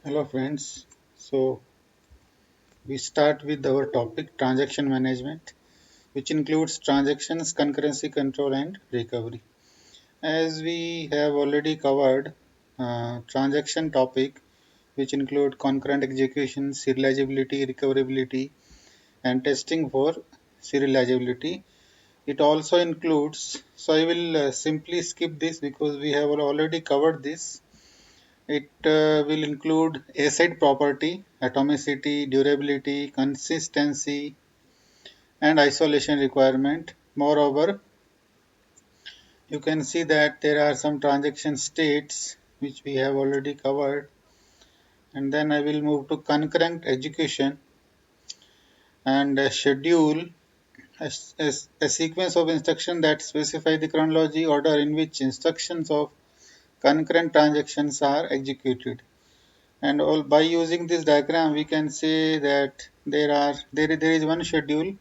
Hello friends. So we start with our topic transaction management, which includes transactions, concurrency control and recovery. As we have already covered transaction topic, which include concurrent execution, serializability, recoverability and testing for serializability. It also includes, so I will simply skip this because we have already covered this. It will include asset property, atomicity, durability, consistency, and isolation requirement. Moreover, you can see that there are some transaction states which we have already covered. And then I will move to concurrent execution and schedule a sequence of instructions that specify the chronology order in which instructions of concurrent transactions are executed. And all by using this diagram we can say that there is one schedule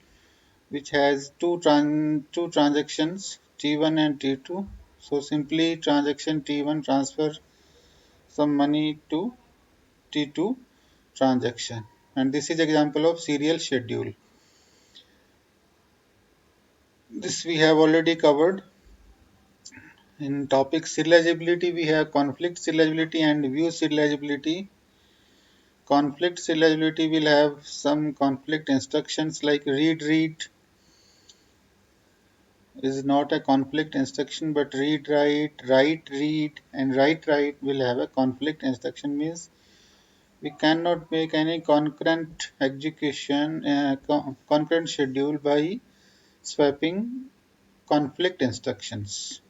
which has two transactions T1 and T2. So simply transaction T1 transfer some money to T2 transaction, and this is example of serial schedule. This we have already covered. In topic serializability we have conflict serializability and view serializability. Conflict serializability will have some conflict instructions like read is not a conflict instruction, but read write read and write will have a conflict instruction. Means we cannot make any concurrent execution concurrent schedule by swapping conflict instructions.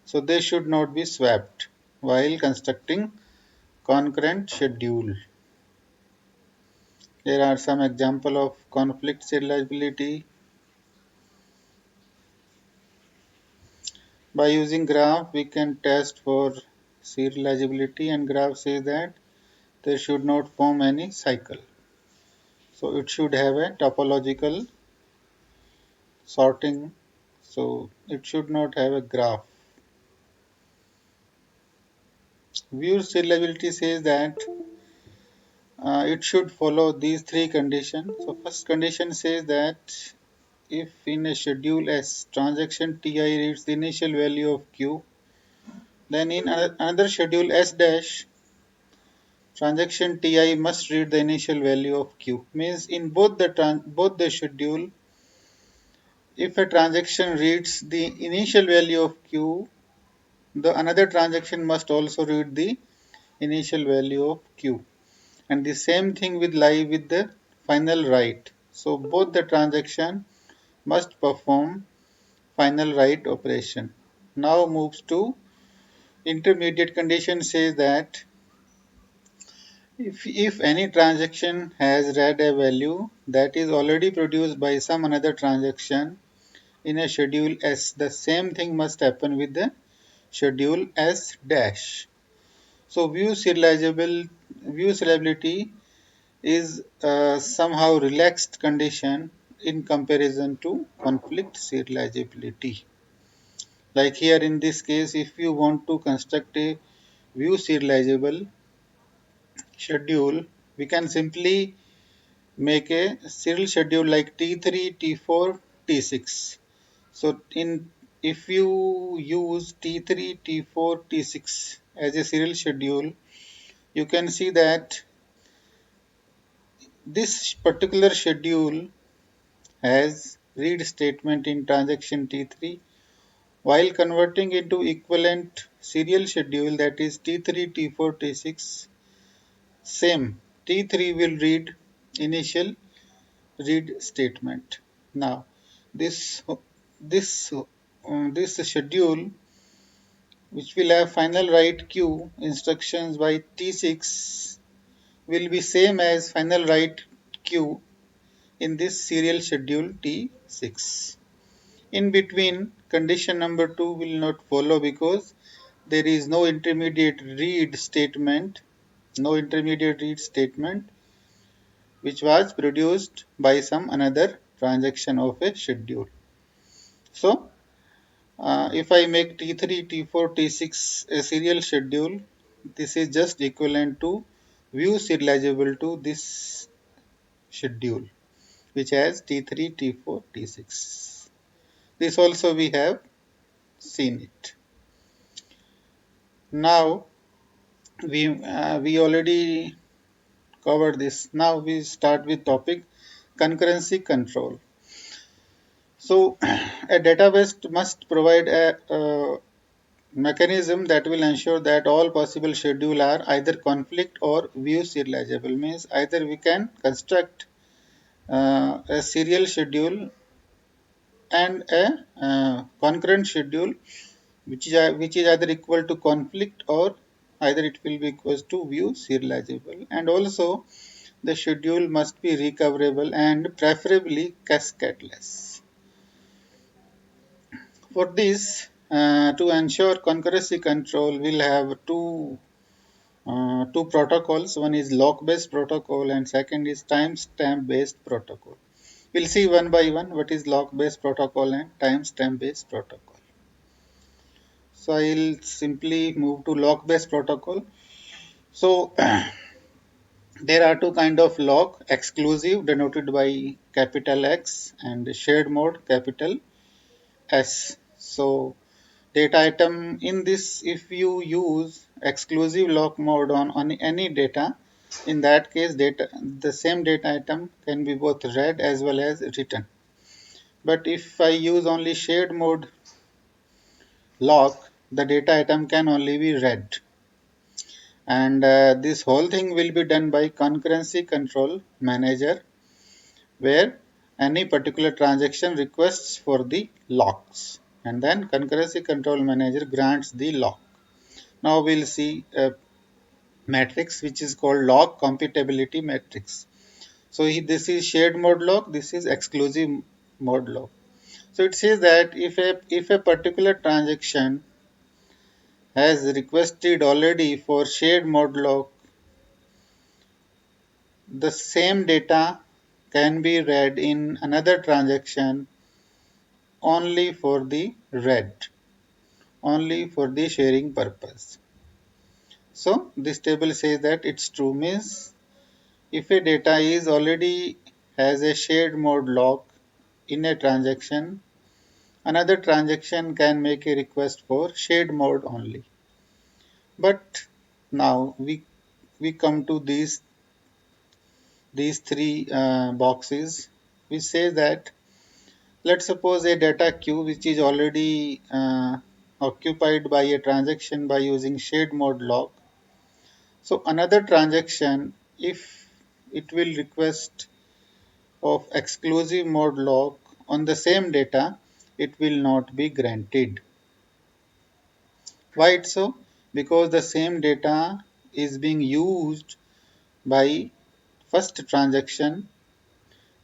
So they should not be swapped while constructing concurrent schedule. There are some example of conflict serializability. By using graph, we can test for serializability, and graph says that there should not form any cycle. So it should have a topological sorting. So it should not have a graph. View serializability says that it should follow these three conditions. So first condition says that if in a schedule S transaction Ti reads the initial value of Q, then in another schedule S dash transaction Ti must read the initial value of Q. Means in both the schedule, if a transaction reads the initial value of Q, the another transaction must also read the initial value of Q. And the same thing will lie with the final write. So both the transaction must perform final write operation. Now moves to intermediate condition says that if any transaction has read a value that is already produced by some another transaction in a schedule S, the same thing must happen with the schedule S dash. So view serializability is somehow relaxed condition in comparison to conflict serializability. Like here in this case, if you want to construct a view serializable schedule, we can simply make a serial schedule like T3, T4, T6. So in if you use T3, T4, T6 as a serial schedule, you can see that this particular schedule has read statement in transaction T3 while converting into equivalent serial schedule, that is T3, T4, T6. Same T3 will read initial read statement. Now this this this schedule which will have final write Q instructions by T6 will be same as final write Q in this serial schedule T6. In between, condition number 2 will not follow because there is no intermediate read statement, which was produced by some another transaction of a schedule. So if I make T3, T4, T6 a serial schedule, this is just equivalent to view serializable to this schedule, which has T3, T4, T6. This also we have seen it. Now we already covered this. Now we start with topic concurrency control. So a database must provide a mechanism that will ensure that all possible schedules are either conflict or view serializable. Means either we can construct a serial schedule and a concurrent schedule which is either equal to conflict or either it will be equal to view serializable, and also the schedule must be recoverable and preferably cascadeless. For this, to ensure concurrency control, we'll have two protocols. One is lock-based protocol and second is timestamp-based protocol. We'll see one by one what is lock-based protocol and timestamp-based protocol. So I'll simply move to lock-based protocol. So there are two kind of lock: exclusive denoted by capital X and shared mode capital S. So data item in this, if you use exclusive lock mode on any data, in that case the same data item can be both read as well as written. But if I use only shared mode lock, the data item can only be read. And this whole thing will be done by concurrency control manager, where any particular transaction requests for the locks, and then concurrency control manager grants the lock. Now we'll see a matrix which is called lock compatibility matrix. So this is shared mode lock, this is exclusive mode lock. So it says that if a particular transaction has requested already for shared mode lock, the same data can be read in another transaction only for the read, only for the sharing purpose. So this table says that it's true, means if a data is already has a shared mode lock in a transaction, another transaction can make a request for shared mode only. But now we come to these three boxes. We say that let's suppose a data queue which is already occupied by a transaction by using shared mode lock. So another transaction, if it will request of exclusive mode lock on the same data, it will not be granted. Why it's so? Because the same data is being used by first transaction,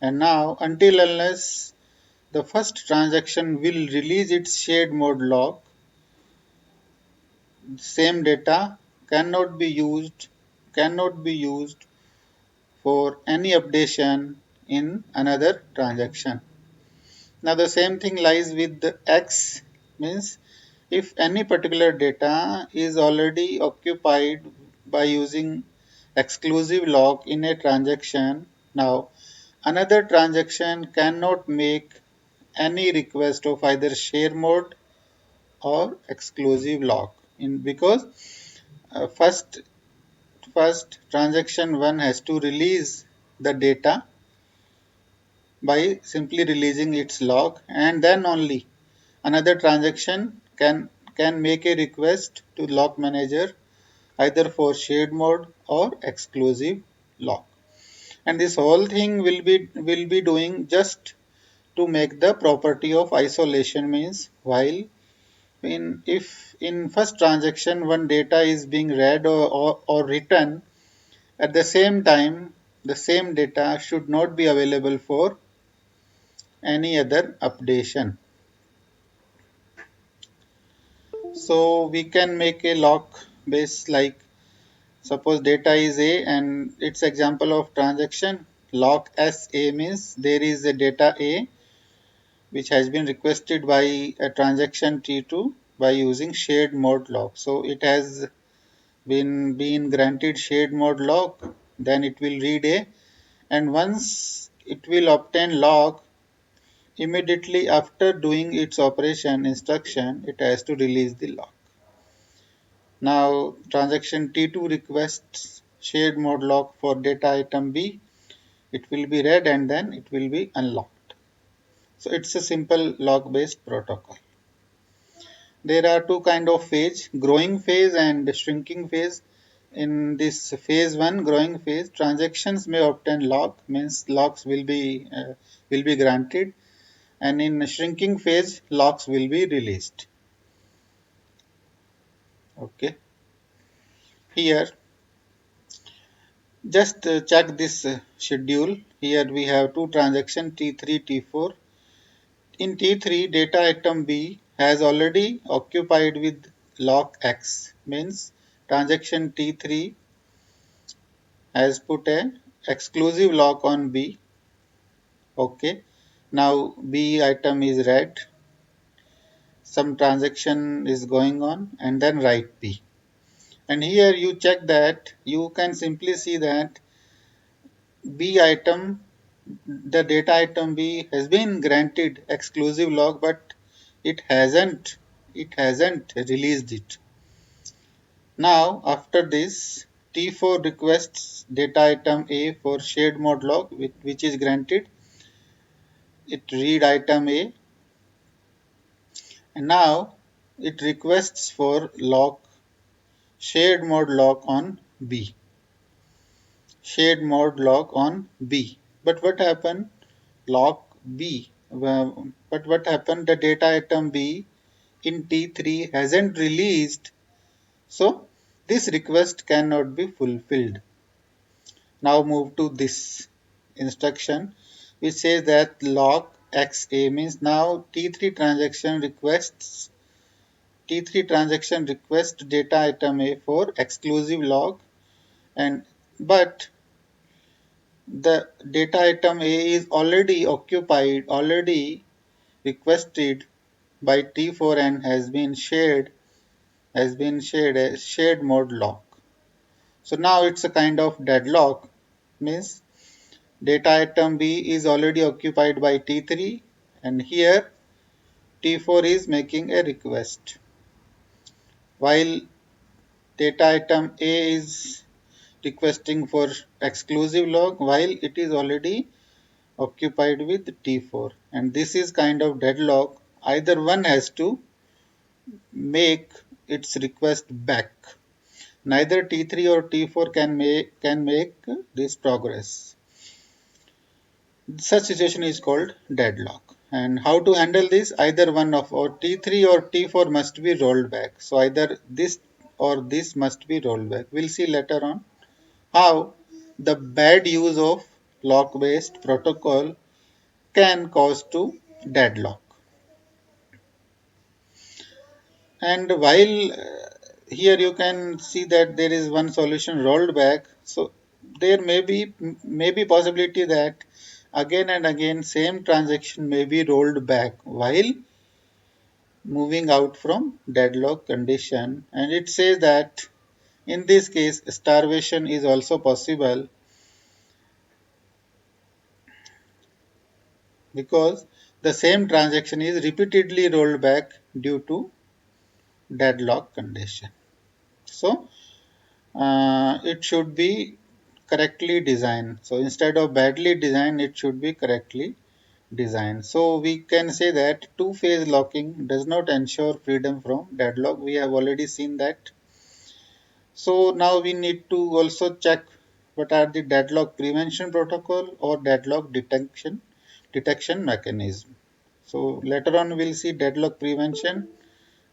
and now until unless the first transaction will release its shared mode lock, same data cannot be used for any updation in another transaction. Now the same thing lies with the X, means if any particular data is already occupied by using exclusive lock in a transaction, now another transaction cannot make any request of either share mode or exclusive lock in, because first transaction 1 has to release the data by simply releasing its lock, and then only another transaction can make a request to lock manager either for shared mode or exclusive lock. And this whole thing will be doing just to make the property of isolation, means while if in first transaction one data is being read or written, at the same time the same data should not be available for any other updation. So we can make a lock base, like suppose data is A and its example of transaction lock SA, means there is a data A which has been requested by a transaction T2 by using shared mode lock. So it has When being granted shared mode lock, then it will read a, and once it will obtain lock, immediately after doing its operation instruction, it has to release the lock. Now transaction T2 requests shared mode lock for data item B. It will be read and then it will be unlocked. So it's a simple lock based protocol. There are two kind of phase, growing phase and shrinking phase. In this phase 1 growing phase, transactions may obtain lock, means locks will be granted, and in shrinking phase locks will be released. Okay, here just check this schedule. Here we have two transactions T3 T4. In T3 data item B has already occupied with lock X, means transaction T3 has put an exclusive lock on B. Okay, now B item is read, some transaction is going on, and then write B. And here you check that, you can simply see that B item, the data item B has been granted exclusive lock, but it hasn't released it. Now after this, T4 requests data item A for shared mode lock, which is granted. It read item A, and now it requests for lock, shared mode lock on B. Shared mode lock on B. But what happened? Lock B. But what happened? The data item B in T3 hasn't released. So this request cannot be fulfilled. Now move to this instruction which says that lock XA, means now T3 transaction request data item A for exclusive lock, and but the data item A is already occupied, already requested by T4 and has been shared a shared mode lock. So now it's a kind of deadlock, means data item B is already occupied by T3 and here T4 is making a request, while data item A is requesting for exclusive lock while it is already occupied with T4, and this is kind of deadlock. Either one has to make its request back. Neither T3 or T4 can make this progress. Such situation is called deadlock. And how to handle this? Either one of or T3 or T4 must be rolled back. So either this or this must be rolled back. We'll see later on how the bad use of lock based protocol can cause to deadlock. And while here you can see that there is one solution rolled back, so there may be possibility that again and again same transaction may be rolled back while moving out from deadlock condition, and it says that in this case starvation is also possible because the same transaction is repeatedly rolled back due to deadlock condition. So it should be correctly designed. So instead of badly designed, it should be correctly designed. So we can say that two-phase locking does not ensure freedom from deadlock. We have already seen that. So now we need to also check what are the deadlock prevention protocol or deadlock detection mechanism. So later on we'll see deadlock prevention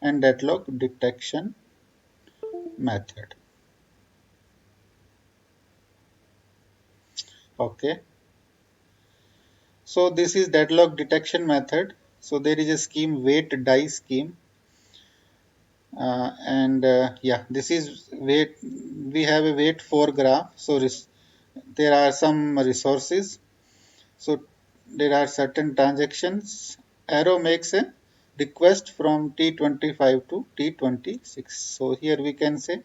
and deadlock detection method. Okay. So this is deadlock detection method. So there is a scheme wait die scheme, and yeah, this is wait. We have a wait for graph. So there are some resources. So there are certain transactions. Arrow makes a request from T25 to T26. So here we can say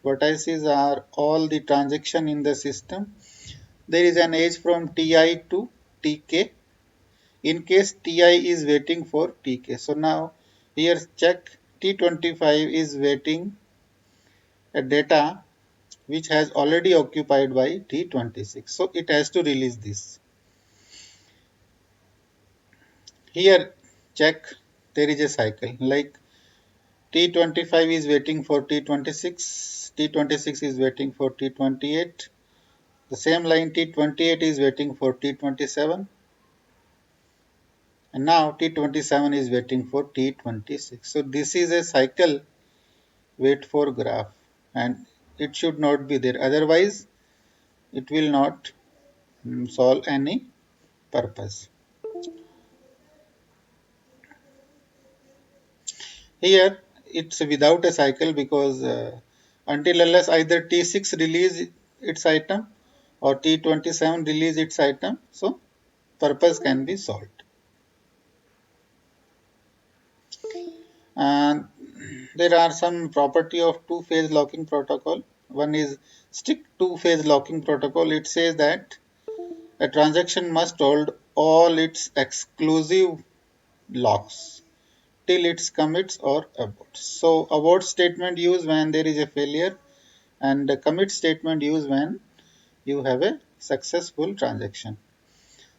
vertices are all the transaction in the system. There is an edge from Ti to Tk in case Ti is waiting for Tk. So now here check T25 is waiting a data which has already occupied by T26. So it has to release this. Here check there is a cycle like T25 is waiting for T26, T26 is waiting for T28, the same line T28 is waiting for T27, and now T27 is waiting for T26. So this is a cycle wait for graph, and it should not be there, otherwise it will not solve any purpose. Here it's without a cycle because until unless either T6 release its item or T27 release its item, so purpose can be solved. And there are some property of two-phase locking protocol. One is strict two-phase locking protocol. It says that a transaction must hold all its exclusive locks till its commits or aborts. So abort statement used when there is a failure, and the commit statement used when you have a successful transaction.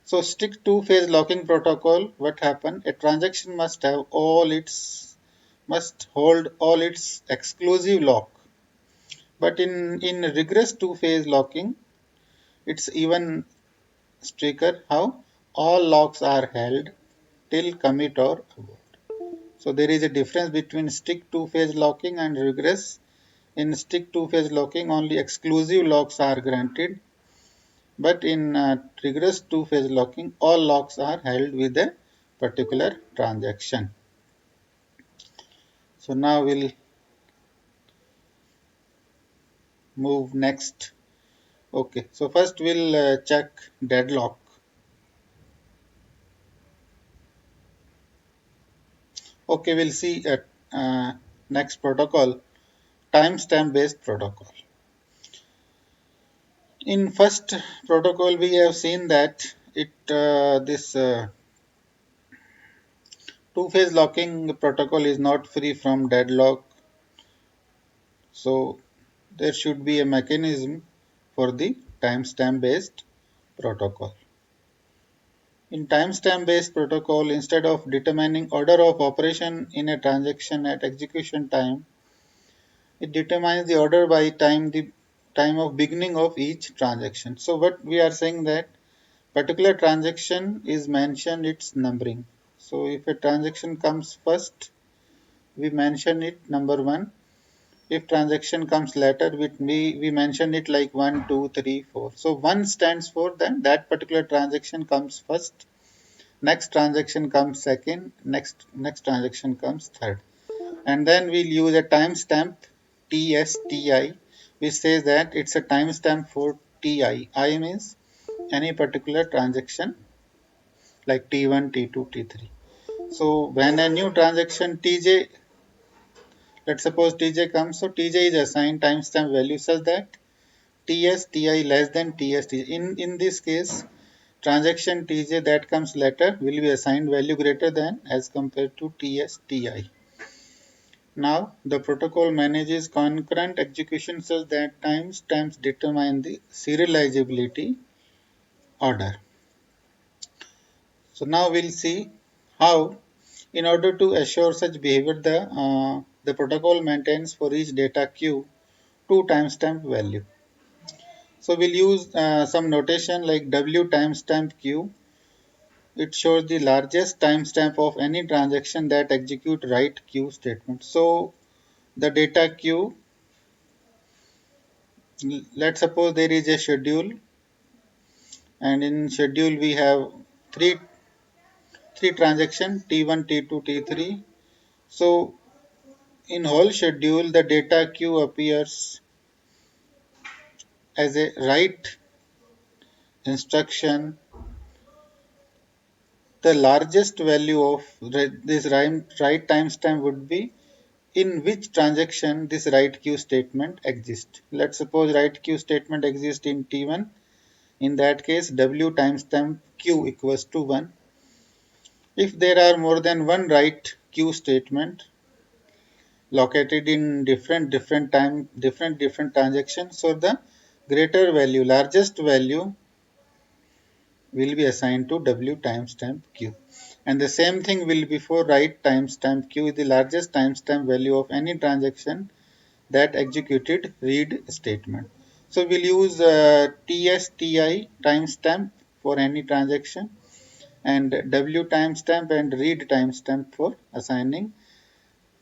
So strict two-phase locking protocol, what happen? A transaction must hold all its exclusive lock. But in rigorous two-phase locking, it's even stricter how all locks are held till commit or abort. So there is a difference between strict two-phase locking and rigorous. In strict two-phase locking, only exclusive locks are granted, but in rigorous two-phase locking, all locks are held with a particular transaction. So now we'll move next. Okay, so first we'll check deadlock. Okay, we'll see at next protocol, timestamp based protocol. In first protocol, we have seen that this two-phase locking protocol is not free from deadlock. So there should be a mechanism for the timestamp based protocol. In timestamp based protocol, instead of determining order of operation in a transaction at execution time, it determines the order by the time of beginning of each transaction. So what we are saying that particular transaction is mentioned its numbering. So if a transaction comes first, we mention it number 1. If transaction comes later, we mention it like 1, 2, 3, 4. So 1 stands for then that particular transaction comes first. Next transaction comes second. Next transaction comes third. And then we'll use a timestamp TSTI, which says that it's a timestamp for TI. I means any particular transaction like T1, T2, T3. So when a new transaction TJ, let's suppose TJ comes, so TJ is assigned timestamp value such that TSTI less than TSTI. In this case, transaction TJ that comes later will be assigned value greater than as compared to TSTI. Now, the protocol manages concurrent execution such that timestamps determine the serializability order. So now we'll see how, in order to assure such behavior, the protocol maintains for each data queue two timestamp value. So we'll use some notation like W timestamp queue. It shows the largest timestamp of any transaction that execute write queue statement. So the data queue, let's suppose there is a schedule, and in schedule we have three transactions T1, T2, T3. So in whole schedule, the data queue appears as a write instruction. The largest value of this write timestamp would be in which transaction this write Q statement exists. Let's suppose write Q statement exists in T1. In that case, W timestamp Q equals to 1. If there are more than one write Q statement located in different time, different transactions, so the greater value, largest value will be assigned to W timestamp Q. And the same thing will be for write timestamp Q, the largest timestamp value of any transaction that executed read statement. So we'll use TSTI timestamp for any transaction and W timestamp and read timestamp for assigning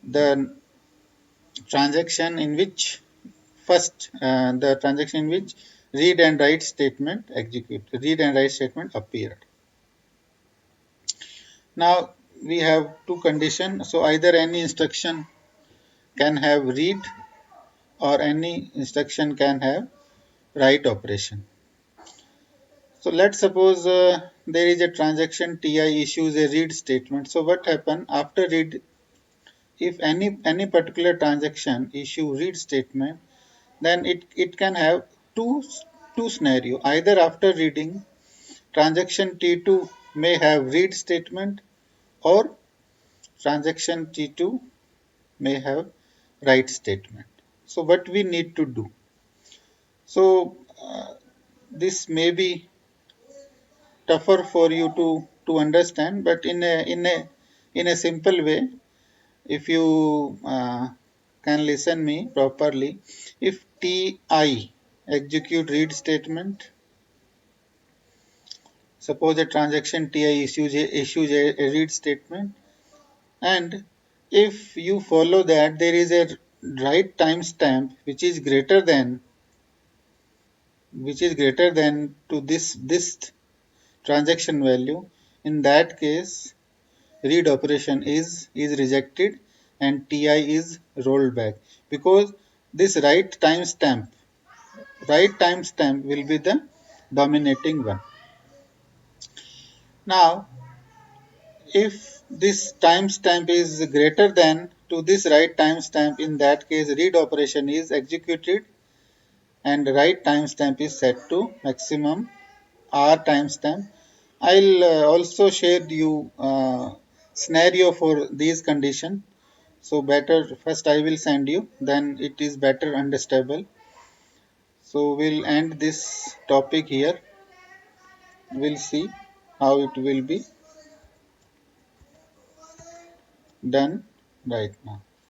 the transaction in which the transaction in which read and write statement appeared. Now we have two conditions. So either any instruction can have read or any instruction can have write operation. So let's suppose there is a transaction Ti issues a read statement. So what happen after read? If any particular transaction issue read statement, then it can have two scenario. Either after reading, transaction T2 may have read statement, or transaction T2 may have write statement. So what we need to do? So this may be tougher for you to understand, but in a simple way, if you can listen me properly, if Ti execute read statement, suppose a transaction Ti issues a read statement, and if you follow that there is a write timestamp which is greater than to this transaction value, in that case read operation is rejected and Ti is rolled back, because this write timestamp will be the dominating one. Now if this timestamp is greater than to this write timestamp, in that case read operation is executed and write timestamp is set to maximum R timestamp. I'll also share you scenario for these condition. So better first I will send you, then it is better understandable. So we'll end this topic here. We'll see how it will be done right now.